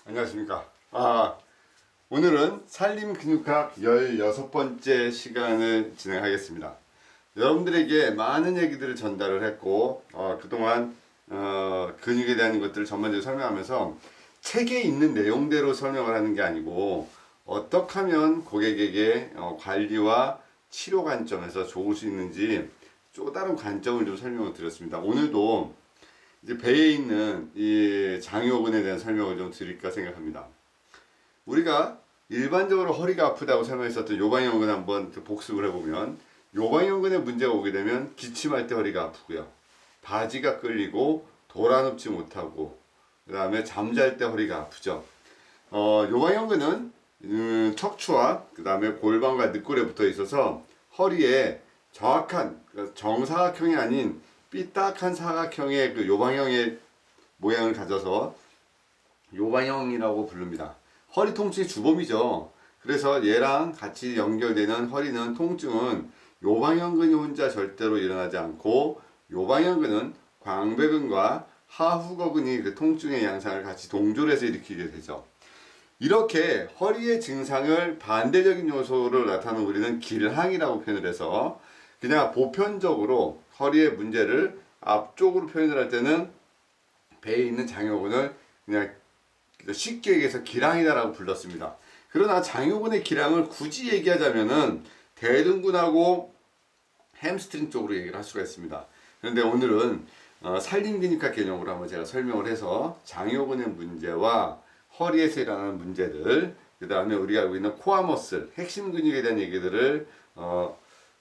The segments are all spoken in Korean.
안녕하십니까. 오늘은 산림근육학 16번째 시간을 진행하겠습니다. 여러분들에게 많은 얘기들을 전달을 했고, 그동안, 근육에 대한 것들을 전반적으로 설명하면서 책에 있는 내용대로 설명을 하는 게 아니고, 어떻게 하면 고객에게 관리와 치료 관점에서 좋을 수 있는지 또 다른 관점을 좀 설명을 드렸습니다. 오늘도 이제 배에 있는 이 장요근에 대한 설명을 좀 드릴까 생각합니다. 우리가 일반적으로 허리가 아프다고 설명했었던 요방형근 한번 복습을 해보면, 요방형근에 문제가 오게 되면 기침할 때 허리가 아프고요, 바지가 끌리고 돌아눕지 못하고, 그 다음에 잠잘 때 허리가 아프죠. 요방형근은 척추와 그 다음에 골반과 늑골에 붙어 있어서 허리에 정확한 정사각형이 아닌 삐딱한 사각형의 그 요방형의 모양을 가져서 요방형이라고 부릅니다. 허리 통증이 주범이죠. 그래서 얘랑 같이 연결되는 허리는 통증은 요방형근이 혼자 절대로 일어나지 않고, 요방형근은 광배근과 하후거근이 그 통증의 양상을 같이 동조해서 일으키게 되죠. 이렇게 허리의 증상을 반대적인 요소로 나타나는 우리는 길항이라고 표현을 해서, 그냥 보편적으로 허리의 문제를 앞쪽으로 표현을 할 때는 배에 있는 장요근을 그냥 쉽게 얘기해서 기랑이다라고 불렀습니다. 그러나 장요근의 기랑을 굳이 얘기하자면은 대둔근하고 햄스트링 쪽으로 얘기를 할 수가 있습니다. 그런데 오늘은 산림근육학 개념으로 한번 제가 설명을 해서 장요근의 문제와 허리에서 일어나는 문제들, 그 다음에 우리가 알고 있는 코어 머슬, 핵심 근육에 대한 얘기들을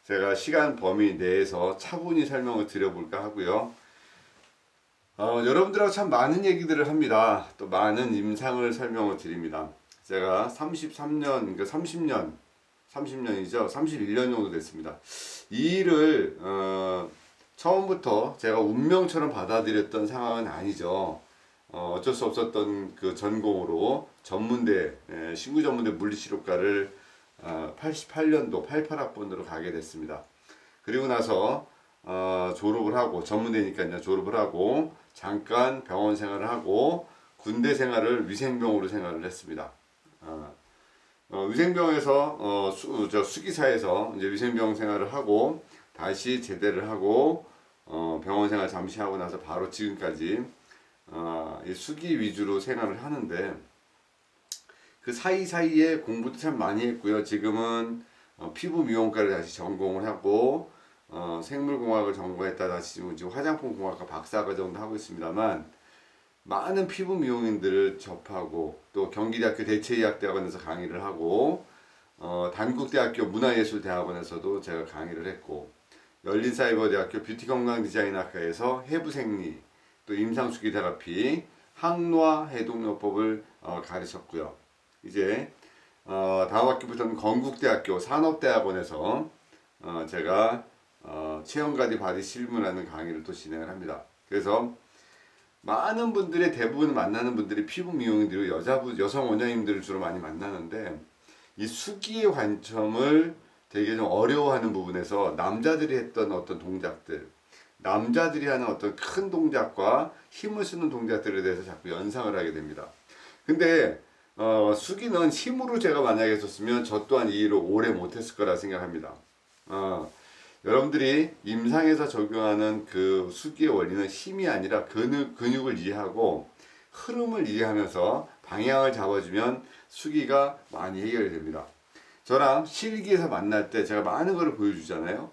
제가 시간 범위 내에서 차분히 설명을 드려볼까 하고요. 여러분들하고 참 많은 얘기들을 합니다. 또 많은 임상을 설명을 드립니다. 제가 33년, 그러니까 30년이죠. 31년 정도 됐습니다. 이 일을, 처음부터 제가 운명처럼 받아들였던 상황은 아니죠. 어쩔 수 없었던 그 전공으로 전문대, 신구 전문대 물리치료과를 88년도 88학번으로 가게 됐습니다. 그리고 나서 졸업을 하고, 전문대니까요, 졸업을 하고 잠깐 병원 생활을 하고 군대 생활을 위생병으로 생활을 했습니다. 위생병에서 수기사에서 이제 위생병 생활을 하고 다시 제대를 하고 병원 생활 잠시 하고 나서 바로 지금까지 이 수기 위주로 생활을 하는데, 그 사이사이에 공부도 참 많이 했고요. 지금은 피부 미용과를 다시 전공을 하고 생물공학을 전공했다 다시 지금 화장품 공학과 박사과정도 하고 있습니다만, 많은 피부 미용인들을 접하고 또 경기대학교 대체의학대학원에서 강의를 하고 단국대학교 문화예술대학원에서도 제가 강의를 했고, 열린사이버대학교 뷰티건강디자인학과에서 해부생리, 또 임상수기 테라피, 항노화 해독요법을 가르쳤고요. 이제 다음 학기부터는 건국대학교 산업대학원에서 제가 체형가디 바디 실무라는 강의를 또 진행을 합니다. 그래서 많은 분들의 대부분 만나는 분들이 피부 미용인들이고 여성 원장님들을 주로 많이 만나는데, 이 수기의 관점을 되게 좀 어려워하는 부분에서 남자들이 했던 어떤 동작들, 남자들이 하는 어떤 큰 동작과 힘을 쓰는 동작들에 대해서 자꾸 연상을 하게 됩니다. 근데 수기는 힘으로 제가 만약에 했었으면 저 또한 이 일을 오래 못했을 거라 생각합니다. 여러분들이 임상에서 적용하는 그 수기의 원리는 힘이 아니라 근육을 이해하고 흐름을 이해하면서 방향을 잡아주면 수기가 많이 해결이 됩니다. 저랑 실기에서 만날 때 제가 많은 걸 보여주잖아요.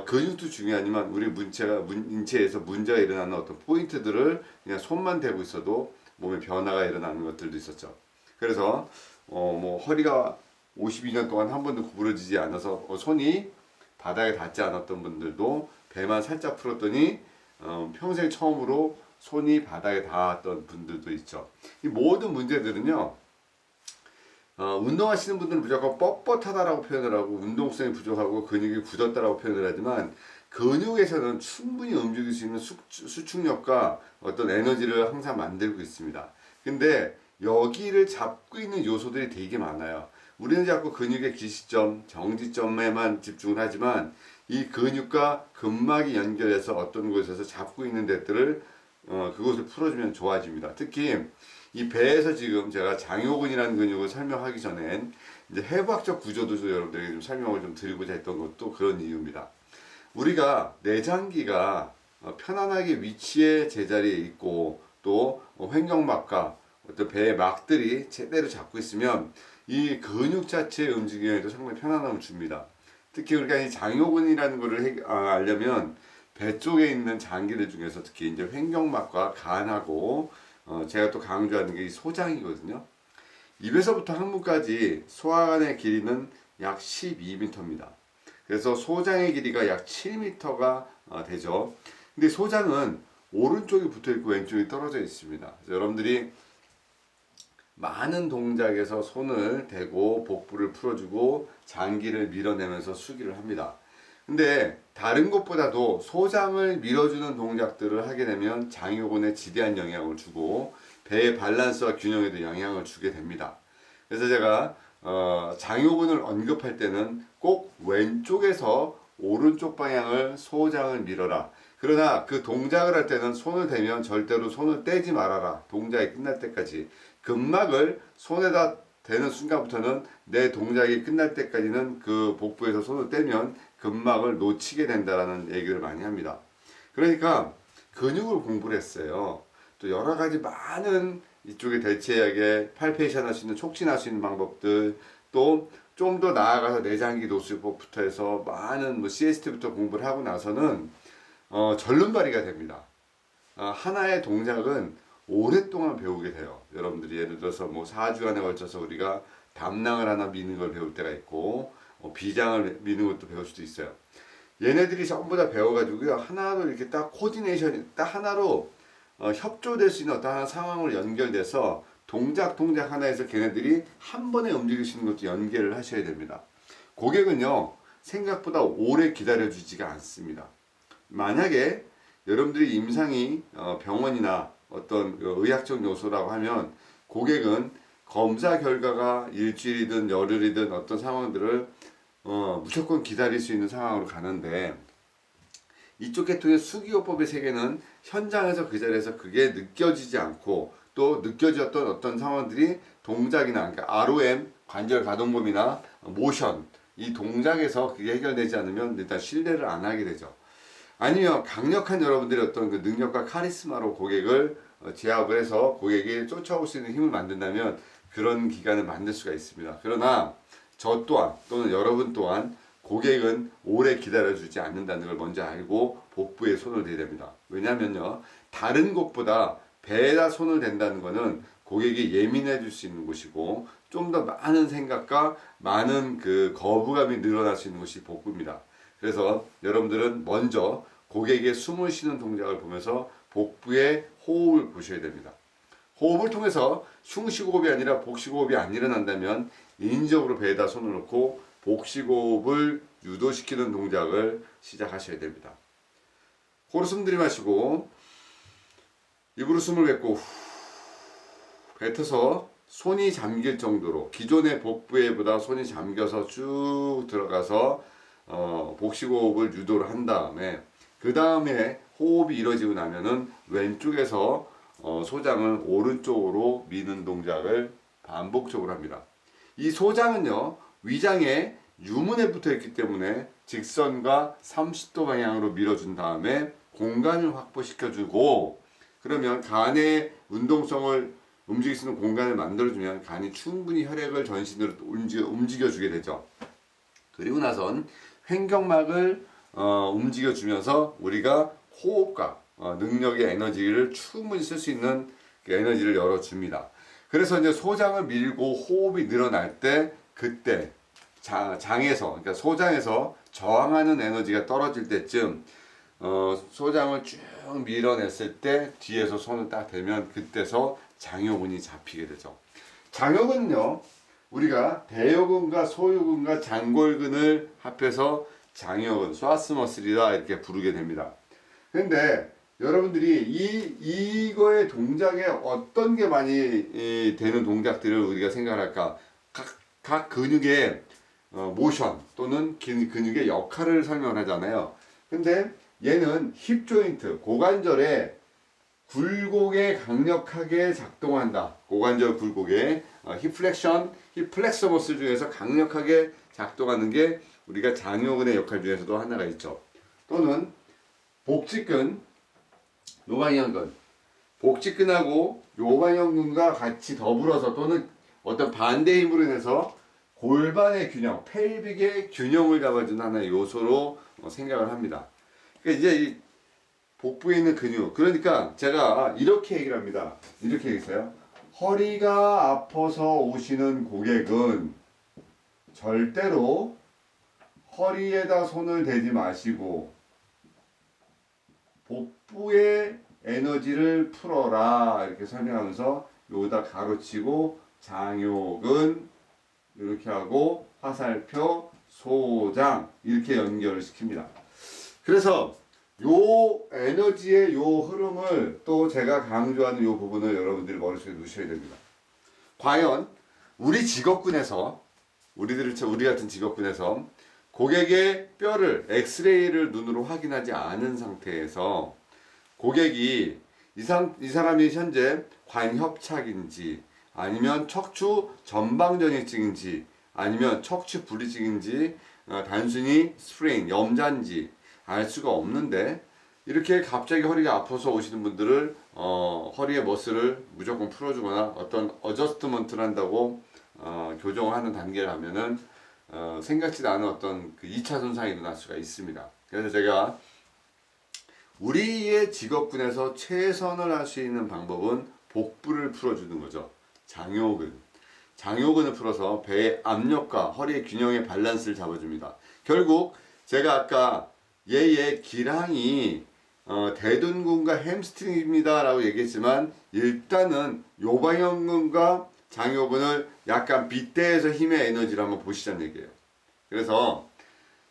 근육도 중요하지만 우리 인체에서 문제가 일어나는 어떤 포인트들을 그냥 손만 대고 있어도 몸에 변화가 일어나는 것들도 있었죠. 그래서 뭐 허리가 52년 동안 한 번도 구부러지지 않아서 손이 바닥에 닿지 않았던 분들도 배만 살짝 풀었더니 평생 처음으로 손이 바닥에 닿았던 분들도 있죠. 이 모든 문제들은요, 운동하시는 분들은 무조건 뻣뻣하다라고 표현을 하고 운동성이 부족하고 근육이 굳었다라고 표현을 하지만, 근육에서는 충분히 움직일 수 있는 수축력과 어떤 에너지를 항상 만들고 있습니다. 근데 여기를 잡고 있는 요소들이 되게 많아요. 우리는 자꾸 근육의 기시점, 정지점에만 집중을 하지만 이 근육과 근막이 연결해서 어떤 곳에서 잡고 있는 데들을 그곳을 풀어주면 좋아집니다. 특히 이 배에서 지금 제가 장요근이라는 근육을 설명하기 전엔 이제 해부학적 구조도 여러분들에게 좀 설명을 좀 드리고자 했던 것도 그런 이유입니다. 우리가 내장기가 편안하게 위치에 제자리에 있고 또 횡격막과 어떤 배의 막들이 제대로 잡고 있으면 이 근육 자체의 움직임에도 상당히 편안함을 줍니다. 특히 우리가 이 장요근이라는 것을 알려면 배 쪽에 있는 장기들 중에서 특히 이제 횡격막과 간하고 제가 또 강조하는 게 이 소장이거든요. 입에서부터 항문까지 소화관의 길이는 약 12m입니다. 그래서 소장의 길이가 약 7m가 되죠. 근데 소장은 오른쪽이 붙어 있고 왼쪽이 떨어져 있습니다. 여러분들이 많은 동작에서 손을 대고 복부를 풀어주고 장기를 밀어내면서 수기를 합니다. 근데 다른 것보다도 소장을 밀어주는 동작들을 하게 되면 장요근에 지대한 영향을 주고 배의 밸런스와 균형에도 영향을 주게 됩니다. 그래서 제가 장요근을 언급할 때는 꼭 왼쪽에서 오른쪽 방향을 소장을 밀어라. 그러나 그 동작을 할 때는 손을 대면 절대로 손을 떼지 말아라. 동작이 끝날 때까지. 근막을 손에다 대는 순간부터는 내 동작이 끝날 때까지는 그 복부에서 손을 떼면 근막을 놓치게 된다라는 얘기를 많이 합니다. 그러니까 근육을 공부를 했어요. 또 여러 가지 많은 이쪽에 대체하게 팔페이션 할 수 있는 촉진할 수 있는 방법들 또 좀 더 나아가서 내장기 노출법부터 해서 많은 뭐 CST부터 공부를 하고 나서는 절름발이가 됩니다. 하나의 동작은 오랫동안 배우게 돼요. 여러분들이 예를 들어서 뭐 4주간에 걸쳐서 우리가 담낭을 하나 미는 걸 배울 때가 있고 비장을 미는 것도 배울 수도 있어요. 얘네들이 전부 다 배워가지고요 하나로 이렇게 딱 코디네이션이 딱 하나로 협조될 수 있는 어떤 상황으로 연결돼서 동작 하나에서 걔네들이 한 번에 움직일 수 있는 것도 연결을 하셔야 됩니다. 고객은요 생각보다 오래 기다려주지가 않습니다. 만약에 여러분들이 임상이 병원이나 어떤 의학적 요소라고 하면 고객은 검사 결과가 일주일이든 열흘이든 어떤 상황들을 무조건 기다릴 수 있는 상황으로 가는데 이쪽 계통의 수기요법의 세계는 현장에서 그 자리에서 그게 느껴지지 않고 또 느껴졌던 어떤 상황들이 동작이나 그러니까 ROM 관절 가동범위나 모션 이 동작에서 그게 해결되지 않으면 일단 신뢰를 안 하게 되죠. 아니면 강력한 여러분들의 어떤 그 능력과 카리스마로 고객을 제압을 해서 고객이 쫓아올 수 있는 힘을 만든다면 그런 기간을 만들 수가 있습니다. 그러나 저 또한 또는 여러분 또한 고객은 오래 기다려주지 않는다는 걸 먼저 알고 복부에 손을 대야 됩니다. 왜냐하면요 다른 곳보다 배에다 손을 댄다는 것은 고객이 예민해 줄 수 있는 곳이고 좀 더 많은 생각과 많은 그 거부감이 늘어날 수 있는 곳이 복부입니다. 그래서 여러분들은 먼저 고객의 숨을 쉬는 동작을 보면서 복부의 호흡을 보셔야 됩니다. 호흡을 통해서 흉식호흡이 아니라 복식호흡이 안 일어난다면 인위적으로 배에다 손을 놓고 복식호흡을 유도시키는 동작을 시작하셔야 됩니다. 코로 숨 들이마시고 입으로 숨을 뱉고 뱉어서 손이 잠길 정도로 기존의 복부에보다 손이 잠겨서 쭉 들어가서 복식호흡을 유도를 한 다음에 그 다음에 호흡이 이루어지고 나면은 왼쪽에서 소장을 오른쪽으로 미는 동작을 반복적으로 합니다. 이 소장은요 위장에 유문에 붙어 있기 때문에 직선과 30도 방향으로 밀어준 다음에 공간을 확보시켜주고 그러면 간의 운동성을 움직일 수 있는 공간을 만들어주면 간이 충분히 혈액을 전신으로 움직여주게 되죠. 그리고 나선 횡격막을 움직여주면서 우리가 호흡과 능력의 에너지를 충분히 쓸 수 있는 그 에너지를 열어줍니다. 그래서 이제 소장을 밀고 호흡이 늘어날 때 그때 장에서 그러니까 소장에서 저항하는 에너지가 떨어질 때쯤 소장을 쭉 밀어냈을 때 뒤에서 손을 딱 대면 그때서 장요근이 잡히게 되죠. 장요근은요 우리가 대요근과 소요근과 장골근을 합해서 장요근, 스와스머슬이다 이렇게 부르게 됩니다. 그런데 여러분들이 이거의 동작에 어떤 게 많이 되는 동작들을 우리가 생각할까? 각 근육의 모션 또는 근육의 역할을 설명하잖아요. 근데 얘는 힙 조인트, 고관절의 굴곡에 강력하게 작동한다. 고관절 굴곡에 힙 플렉션, 힙 플렉서 머슬 중에서 강력하게 작동하는 게 우리가 장요근의 역할 중에서도 하나가 있죠. 또는 복직근, 요방형근, 복직근하고 요방형근과 같이 더불어서 또는 어떤 반대 힘으로 인해서 골반의 균형, 펠빅의 균형을 잡아주는 하나의 요소로 생각을 합니다. 그러니까 이제 이 복부에 있는 근육, 그러니까 제가 이렇게 얘기를 합니다. 이렇게 얘기했어요. 허리가 아파서 오시는 고객은 절대로 허리에다 손을 대지 마시고 복부의 에너지를 풀어라 이렇게 설명하면서 여기다 가로치고 장요근 이렇게 하고 화살표 소장 이렇게 연결을 시킵니다. 그래서 요 에너지의 요 흐름을 또 제가 강조하는 요 부분을 여러분들이 머릿속에 넣으셔야 됩니다. 과연 우리 직업군에서 우리 같은 직업군에서 고객의 뼈를 엑스레이를 눈으로 확인하지 않은 상태에서 고객이 이 사람이 현재 관협착인지 아니면 척추 전방전이증인지 아니면 척추 불이증인지 단순히 스프레인 염자인지 알 수가 없는데 이렇게 갑자기 허리가 아파서 오시는 분들을 허리의 머슬을 무조건 풀어주거나 어떤 어저스트먼트를 한다고 교정하는 단계를 하면은 생각지도 않은 어떤 그 2차 손상이 일어날 수가 있습니다. 그래서 제가 우리의 직업군에서 최선을 할 수 있는 방법은 복부를 풀어주는 거죠. 장요근을 풀어서 배의 압력과 허리의 균형의 밸런스를 잡아줍니다. 결국 제가 아까 얘의 기량이 대둔근과 햄스트링입니다 라고 얘기했지만 일단은 요방형근과 장요근을 약간 빗대해서 힘의 에너지를 한번 보시자는 얘기예요. 그래서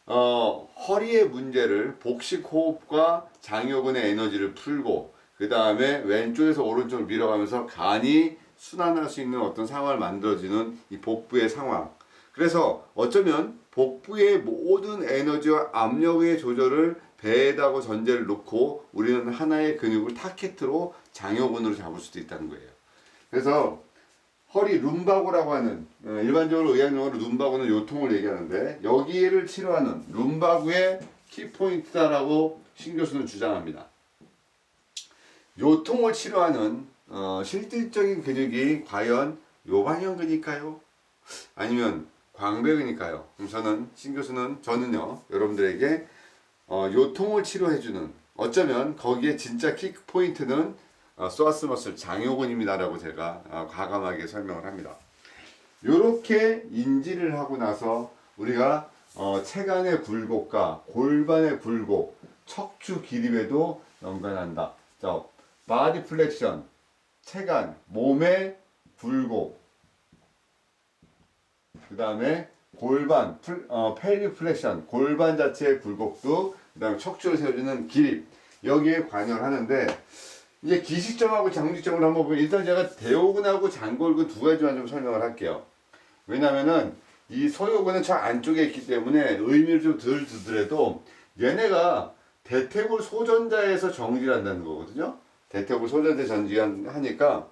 허리의 문제를 복식 호흡과 장요근의 에너지를 풀고 그 다음에 왼쪽에서 오른쪽으로 밀어가면서 간이 순환할 수 있는 어떤 상황을 만들어주는 이 복부의 상황. 그래서 어쩌면 복부의 모든 에너지와 압력의 조절을 배에다가 전제를 놓고 우리는 하나의 근육을 타켓으로 장요근으로 잡을 수도 있다는 거예요. 그래서 허리 룸바고라고 하는 일반적으로 의학용어로 룸바고는 요통을 얘기하는데 여기를 치료하는 룸바고의 키포인트다라고 신 교수는 주장합니다. 요통을 치료하는 실질적인 근육이 과연 요방형근일까요? 아니면 광배근일까요? 그럼 저는요 여러분들에게 요통을 치료해주는 어쩌면 거기에 진짜 킥 포인트는 소아스 머슬 장요근입니다라고 제가 과감하게 설명을 합니다. 이렇게 인지를 하고 나서 우리가 체간의 굴곡과 골반의 굴곡, 척추 기립에도 연관한다. 자, 바디 플렉션, 체간, 몸의 굴곡, 그 다음에 골반, 펠빅 플렉션, 골반 자체의 굴곡도, 그 다음에 척추를 세워주는 기립, 여기에 관여를 하는데, 이제 기식점하고 장직점을 한번 보면, 일단 제가 대요근하고 장골근 두 가지만 좀 설명을 할게요. 왜냐면은, 이 소요근은 저 안쪽에 있기 때문에 의미를 좀 덜 두더라도, 얘네가 대퇴골 소전자에서 정지를 한다는 거거든요. 대퇴골 소전자 전지하니까,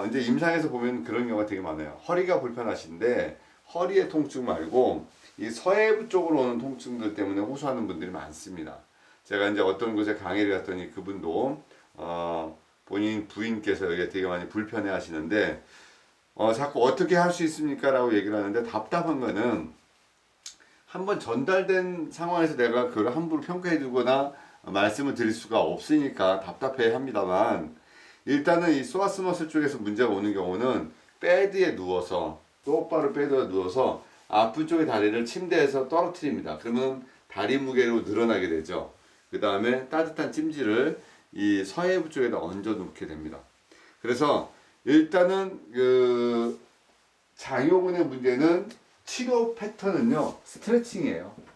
이제 임상에서 보면 그런 경우가 되게 많아요. 허리가 불편하신데 허리의 통증 말고 이 서해부 쪽으로 오는 통증들 때문에 호소하는 분들이 많습니다. 제가 이제 어떤 곳에 강의를 갔더니 그분도 본인 부인께서 여기 되게 많이 불편해 하시는데 자꾸 어떻게 할 수 있습니까? 라고 얘기를 하는데 답답한 거는 한번 전달된 상황에서 내가 그걸 함부로 평가해 주거나 말씀을 드릴 수가 없으니까 답답해 합니다만 일단은 이 소아스 머슬 쪽에서 문제가 오는 경우는 베드에 누워서 똑바로 베드에 누워서 아픈 쪽의 다리를 침대에서 떨어뜨립니다. 그러면 다리 무게로 늘어나게 되죠. 그 다음에 따뜻한 찜질을 이 서해부 쪽에다 얹어 놓게 됩니다. 그래서 일단은 그 장요근의 문제는 치료 패턴은요 스트레칭이에요.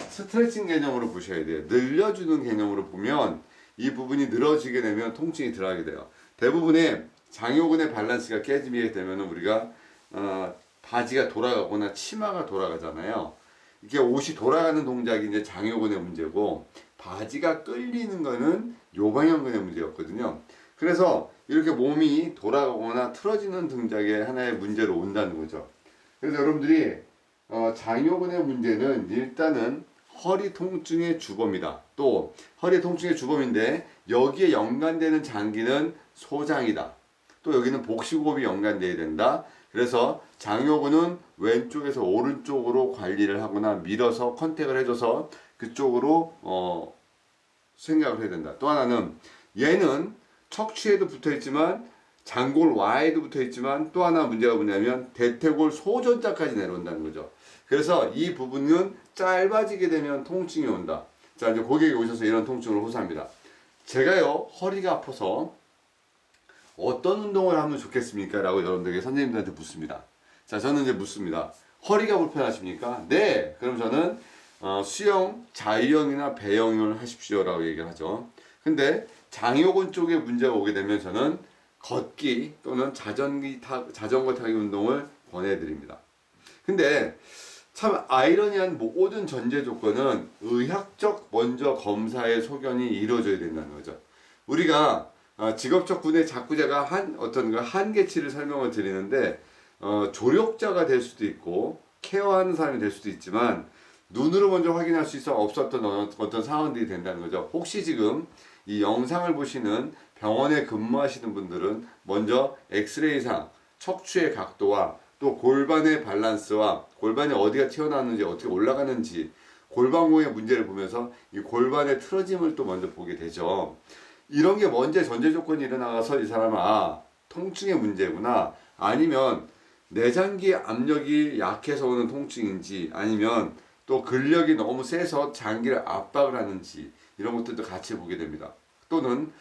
스트레칭 개념으로 보셔야 돼요. 늘려주는 개념으로 보면 이 부분이 늘어지게 되면 통증이 들어가게 돼요. 대부분의 장요근의 밸런스가 깨지게 되면 우리가 바지가 돌아가거나 치마가 돌아가잖아요. 이게 옷이 돌아가는 동작이 이제 장요근의 문제고 바지가 끌리는 거는 요방형근의 문제였거든요. 그래서 이렇게 몸이 돌아가거나 틀어지는 동작의 하나의 문제로 온다는 거죠. 그래서 여러분들이 장요근의 문제는 일단은 허리 통증의 주범이다. 또 허리 통증의 주범인데 여기에 연관되는 장기는 소장이다. 또 여기는 복식호흡이 연관되어야 된다. 그래서 장요근은 왼쪽에서 오른쪽으로 관리를 하거나 밀어서 컨택을 해줘서 그쪽으로 생각을 해야 된다. 또 하나는 얘는 척추에도 붙어있지만 장골 Y에도 붙어있지만 또 하나 문제가 뭐냐면 대퇴골 소전자까지 내려온다는 거죠. 그래서 이 부분은 짧아지게 되면 통증이 온다. 자, 이제 고객이 오셔서 이런 통증을 호소합니다. 제가요, 허리가 아파서 어떤 운동을 하면 좋겠습니까? 라고 여러분들에게 선생님들한테 묻습니다. 자, 저는 이제 묻습니다. 허리가 불편하십니까? 네. 그럼 저는 수영, 자유형이나 배영을 하십시오. 라고 얘기를 하죠. 근데 장요근 쪽에 문제가 오게 되면 저는 걷기 또는 자전거 타기 운동을 권해드립니다. 근데 참 아이러니한 모든 전제 조건은 의학적 먼저 검사의 소견이 이루어져야 된다는 거죠. 우리가 직업적 군에 자꾸 제가 어떤 한계치를 설명을 드리는데 조력자가 될 수도 있고 케어하는 사람이 될 수도 있지만 눈으로 먼저 확인할 수 있어 없었던 어떤 상황들이 된다는 거죠. 혹시 지금 이 영상을 보시는 병원에 근무하시는 분들은 먼저 엑스레이상 척추의 각도와 또 골반의 밸런스와 골반이 어디가 튀어나왔는지 어떻게 올라가는지 골반공의 문제를 보면서 이 골반의 틀어짐을 또 먼저 보게 되죠. 이런 게 먼저 전제 조건이 일어나서 이 사람은 통증의 문제구나, 아니면 내장기 압력이 약해서 오는 통증인지, 아니면 또 근력이 너무 세서 장기를 압박을 하는지 이런 것들도 같이 보게 됩니다. 또는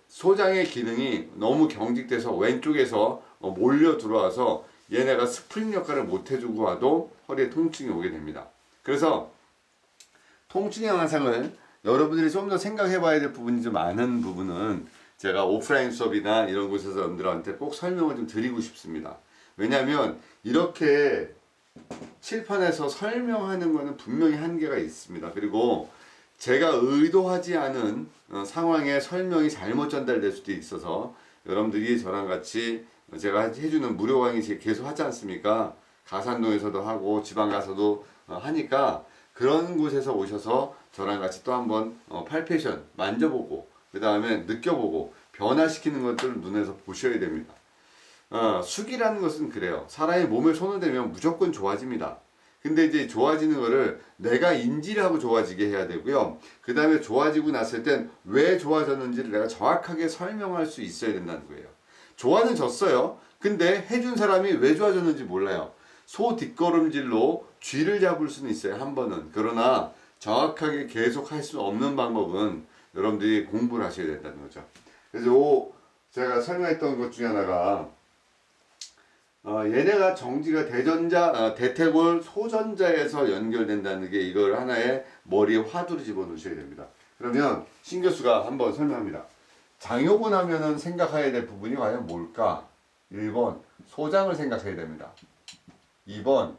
소장의 기능이 너무 경직돼서 왼쪽에서 몰려 들어와서 얘네가 스프링 역할을 못 해주고 와도 허리에 통증이 오게 됩니다. 그래서 통증의 양상을 여러분들이 좀 더 생각해 봐야 될 부분이 좀 많은 부분은 제가 오프라인 수업이나 이런 곳에서 여러분들한테 꼭 설명을 좀 드리고 싶습니다. 왜냐하면 이렇게 칠판에서 설명하는 거는 분명히 한계가 있습니다. 그리고 제가 의도하지 않은 상황에 설명이 잘못 전달될 수도 있어서 여러분들이 저랑 같이 제가 해주는 무료 강의 계속 하지 않습니까? 가산동에서도 하고 지방 가서도 하니까 그런 곳에서 오셔서 저랑 같이 또 한번 팔페이션 만져보고 그 다음에 느껴보고 변화시키는 것들을 눈에서 보셔야 됩니다. 숙이라는 것은 그래요. 사람이 몸에 손을 대면 무조건 좋아집니다. 근데 이제 좋아지는 거를 내가 인지를 하고 좋아지게 해야 되고요. 그 다음에 좋아지고 났을 땐 왜 좋아졌는지를 내가 정확하게 설명할 수 있어야 된다는 거예요. 좋아는 졌어요. 근데 해준 사람이 왜 좋아졌는지 몰라요. 소 뒷걸음질로 쥐를 잡을 수는 있어요, 한 번은. 그러나 정확하게 계속 할 수 없는 방법은 여러분들이 공부를 하셔야 된다는 거죠. 그래서 제가 설명했던 것 중에 하나가 얘네가 정지가 대퇴골 소전자에서 연결된다는 게 이걸 하나의 머리에 화두로 집어넣으셔야 됩니다. 그러면 신 교수가 한번 설명합니다. 장요근 하면은 생각해야 될 부분이 과연 뭘까? 1번 소장을 생각해야 됩니다. 2번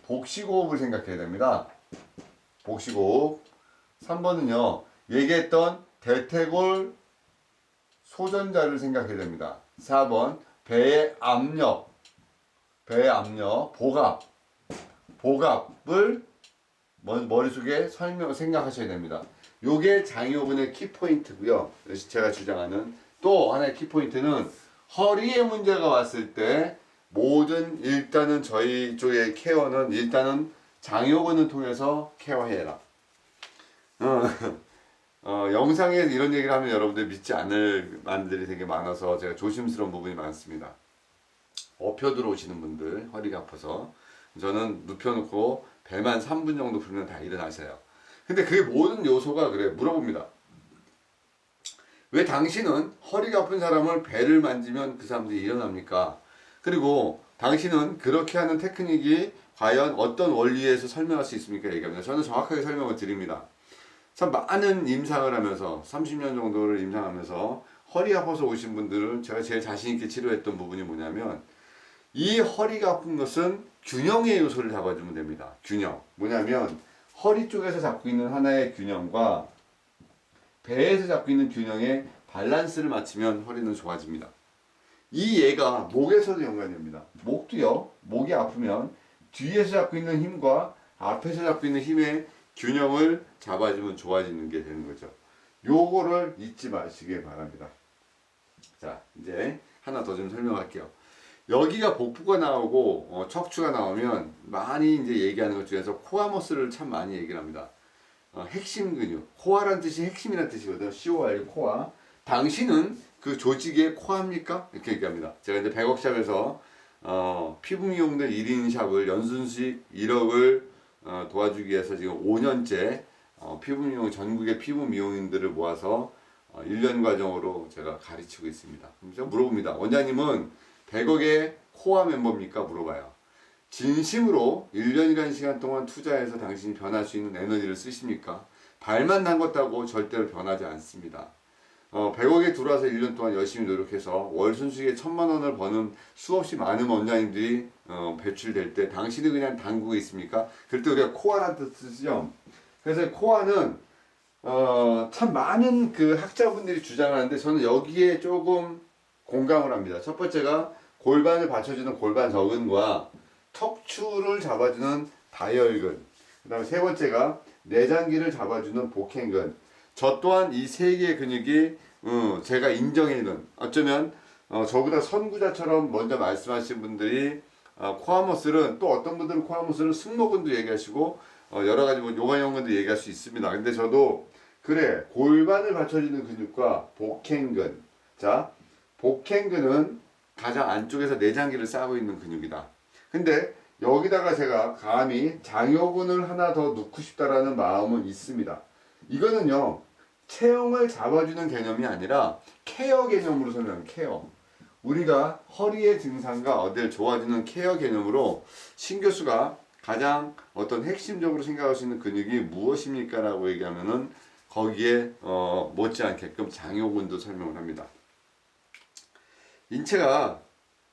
복식호흡을 생각해야 됩니다. 복식호흡. 3번은요 얘기했던 대퇴골 소전자를 생각해야 됩니다. 4번 배의 압력, 복압을 머릿속에 생각하셔야 됩니다. 요게 장요근의 키포인트고요. 제가 주장하는 또 하나의 키포인트는 허리에 문제가 왔을 때 일단은 저희 쪽의 케어는 일단은 장요근을 통해서 케어해라. 영상에 이런 얘기를 하면 여러분들 믿지 않을 만들이 되게 많아서 제가 조심스러운 부분이 많습니다. 엎혀 들어오시는 분들, 허리가 아파서 저는 눕혀놓고 배만 3분 정도 풀면 다 일어나세요. 근데 그게 모든 요소가 그래 물어봅니다. 왜 당신은 허리가 아픈 사람을 배를 만지면 그 사람들이 일어납니까? 그리고 당신은 그렇게 하는 테크닉이 과연 어떤 원리에서 설명할 수 있습니까? 얘기합니다. 저는 정확하게 설명을 드립니다. 참 많은 임상을 하면서 30년 정도를 임상하면서 허리 아파서 오신 분들은 제가 제일 자신 있게 치료했던 부분이 뭐냐면 이 허리가 아픈 것은 균형의 요소를 잡아주면 됩니다. 균형. 뭐냐면 허리 쪽에서 잡고 있는 하나의 균형과 배에서 잡고 있는 균형에 밸런스를 맞추면 허리는 좋아집니다. 이 얘가 목에서도 연관이 됩니다. 목도요. 목이 아프면 뒤에서 잡고 있는 힘과 앞에서 잡고 있는 힘의 균형을 잡아주면 좋아지는 게 되는 거죠. 요거를 잊지 마시길 바랍니다. 자, 이제 하나 더 좀 설명할게요. 여기가 복부가 나오고 척추가 나오면 많이 이제 얘기하는 것 중에서 코어 머슬을 참 많이 얘기를 합니다. 핵심 근육, 코어란 뜻이 핵심이라는 뜻이거든요. COR, 코어. 당신은 그 조직의 코어입니까? 이렇게 얘기합니다. 제가 이제 100억샵에서 피부 미용들 1인 샵을 연순식 1억을 도와주기 위해서 지금 5년째 피부 미용 전국의 피부 미용인들을 모아서 1년 과정으로 제가 가르치고 있습니다. 제가 물어봅니다. 원장님은 100억의 코어 멤버입니까? 물어봐요. 진심으로 1년이라는 시간 동안 투자해서 당신이 변할 수 있는 에너지를 쓰십니까? 발만 담궜다고 절대로 변하지 않습니다. 100억에 들어와서 1년 동안 열심히 노력해서 월 순수익에 1000만 원을 버는 수없이 많은 원장님들이 배출될 때 당신이 그냥 담그고 있습니까? 그럴 때 우리가 코어라는 뜻을 쓰죠. 그래서 코어는 참 많은 그 학자분들이 주장하는데 저는 여기에 조금 공감을 합니다. 첫 번째가 골반을 받쳐주는 골반저근과 척추를 잡아주는 다혈근, 그 다음에 세 번째가 내장기를 잡아주는 복행근. 저 또한 이 세 개의 근육이 제가 인정해는 어쩌면 저보다 선구자처럼 먼저 말씀하신 분들이 코어 머슬은 또 어떤 분들은 코어 머슬은 승모근도 얘기하시고 여러 가지 뭐 요가연근도 얘기할 수 있습니다. 근데 저도 그래 골반을 받쳐주는 근육과 복행근. 자, 복행근은 가장 안쪽에서 내장기를 싸고 있는 근육이다. 근데 여기다가 제가 감히 장요근을 하나 더 넣고 싶다라는 마음은 있습니다. 이거는요, 체형을 잡아주는 개념이 아니라 케어 개념으로 설명합니다. 케어. 우리가 허리의 증상과 어딜 좋아지는 케어 개념으로 신 교수가 가장 어떤 핵심적으로 생각할 수 있는 근육이 무엇입니까? 라고 얘기하면은 거기에 못지않게끔 장요근도 설명을 합니다. 인체가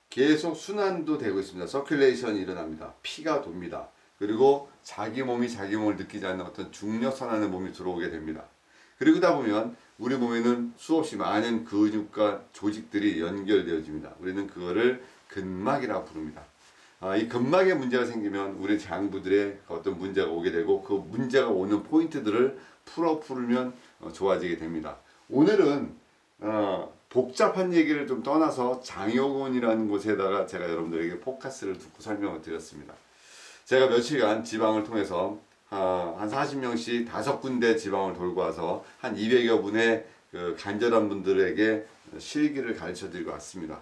계속 순환도 되고 있습니다. 서큘레이션이 일어납니다. 피가 돕니다. 그리고 자기 몸이 자기 몸을 느끼지 않는 어떤 중력선안의 몸이 들어오게 됩니다. 그러다 보면 우리 몸에는 수없이 많은 근육과 조직들이 연결되어집니다. 우리는 그거를 근막이라고 부릅니다. 이 근막에 문제가 생기면 우리 장부들의 어떤 문제가 오게 되고 그 문제가 오는 포인트들을 풀면 좋아지게 됩니다. 오늘은 복잡한 얘기를 좀 떠나서 장요근이라는 곳에다가 제가 여러분들에게 포커스를 두고 설명을 드렸습니다. 제가 며칠간 지방을 통해서 한 40명씩 5군데 지방을 돌고 와서 한 200여 분의 그 간절한 분들에게 실기를 가르쳐 드리고 왔습니다.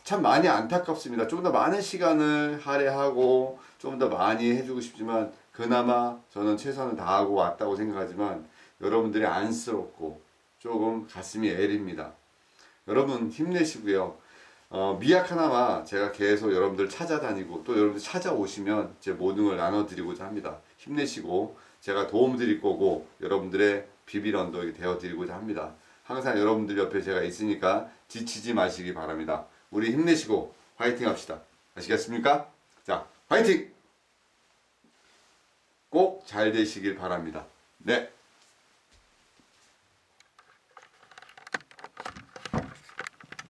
참 많이 안타깝습니다. 좀 더 많은 시간을 할애하고 좀 더 많이 해주고 싶지만 그나마 저는 최선을 다하고 왔다고 생각하지만 여러분들이 안쓰럽고 조금 가슴이 애립니다. 여러분 힘내시고요. 미약 하나마 제가 계속 여러분들 찾아다니고 또 여러분들 찾아오시면 제 모든 걸 나눠드리고자 합니다. 힘내시고 제가 도움드릴 거고 여러분들의 비빌 언덕이 되어드리고자 합니다. 항상 여러분들 옆에 제가 있으니까 지치지 마시기 바랍니다. 우리 힘내시고 화이팅 합시다. 아시겠습니까? 자, 화이팅! 꼭 잘 되시길 바랍니다. 네.